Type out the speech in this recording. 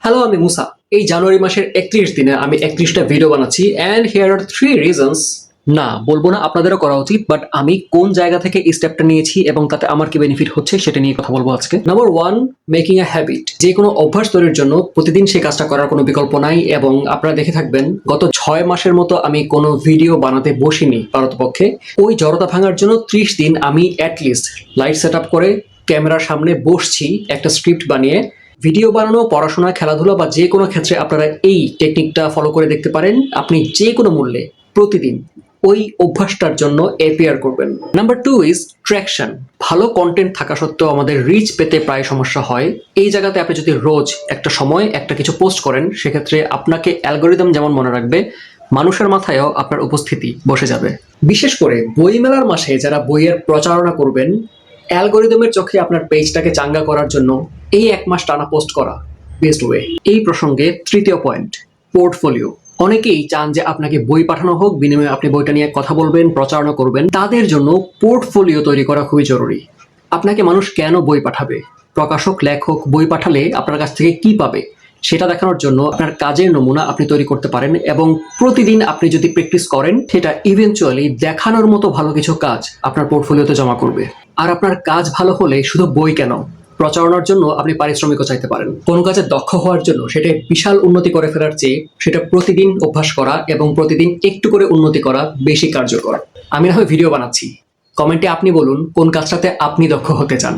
Hello, আমি মুসা। এই জানুয়ারি মাসের ৩১ দিনে আমি ৩১টা ভিডিও বানাচ্ছি অ্যান্ড হিয়ার আর 3 রিজনস। না, বলবো না আপনাদেরও করা উচিত, বাট আমি কোন জায়গা থেকে এই স্টেপটা নিয়েছি এবং তাতে আমার কি বেনিফিট হচ্ছে সেটা নিয়ে কথা বলবো আজকে। নাম্বার 1, মেকিং আ হ্যাবিট। যে কোনো অভ্যাস তৈরির জন্য প্রতিদিন সেই কাজটা করার কোনো বিকল্প নাই এবং আপনারা দেখে থাকবেন গত 6 মাসের মতো আমি কোনো ভিডিও বানাতে বসিনি পারতপক্ষে। ওই জড়তা ভাঙার জন্য 30 দিন আমি অ্যাটলিস্ট লাইট সেট আপ করে ক্যামেরার সামনে বসছি একটা স্ক্রিপ্ট বানিয়ে। ভিডিও বানানো, পড়াশোনা, খেলাধুলা বা যে কোনো ক্ষেত্রে আপনারা এই টেকনিকটা ফলো করে দেখতে পারেন। আপনি যে কোনো মূল্যে প্রতিদিন ওই অভ্যাসটার জন্য এপিয়ার করবেন। Number 2 is traction. ভালো কন্টেন্ট থাকা সত্ত্বেও আমাদের রিচ পেতে প্রায় সমস্যা হয়। এই জায়গাতে আপনি যদি রোজ একটা সময় একটা কিছু পোস্ট করেন, সেক্ষেত্রে আপনাকে অ্যালগোরিদম যেমন মনে রাখবে, মানুষের মাথায়ও আপনার উপস্থিতি বসে যাবে। বিশেষ করে বইমেলার মাসে যারা বইয়ের প্রচারণা করবেন, অ্যালগোরিদমের চোখে আপনার পেজটাকে চাঙ্গা করার জন্য এই 1 মাস টানা পোস্ট করা বেস্ট ওয়ে। এই প্রসঙ্গে তৃতীয় পয়েন্ট, পোর্টফোলিও। অনেকেই চান যে আপনাকে বই পাঠানো হোক, বিনিময়ে আপনি বইটা নিয়ে কথা বলবেন, প্রচারণা করবেন। তাদের জন্য পোর্টফোলিও তৈরি করা খুবই জরুরি। আপনাকে মানুষ কেন বই পাঠাবে, প্রকাশক, লেখক বই পাঠালে আপনার কাছ থেকে কি পাবে সেটা দেখানোর জন্য আপনার কাজের নমুনা আপনি তৈরি করতে পারেন এবং প্রতিদিন আপনি যদি প্র্যাকটিস করেন, সেটা ইভেনচুয়ালি দেখানোর মতো ভালো কিছু কাজ আপনার পোর্টফোলিওতে জমা করবে। আর আপনার কাজ ভালো হলে শুধু বই কেন, প্রচারণার জন্য আপনি পারিশ্রমিকও চাইতে পারেন। কোনো কাজে দক্ষ হওয়ার জন্য সেটা বিশাল উন্নতি করে ফেলার চেয়ে সেটা প্রতিদিন অভ্যাস করা এবং প্রতিদিন একটু করে উন্নতি করা বেশি কার্যকর। আমি না হয় ভিডিও বানাচ্ছি, কমেন্টে আপনি বলুন কোন কাজটাতে আপনি দক্ষ হতে চান।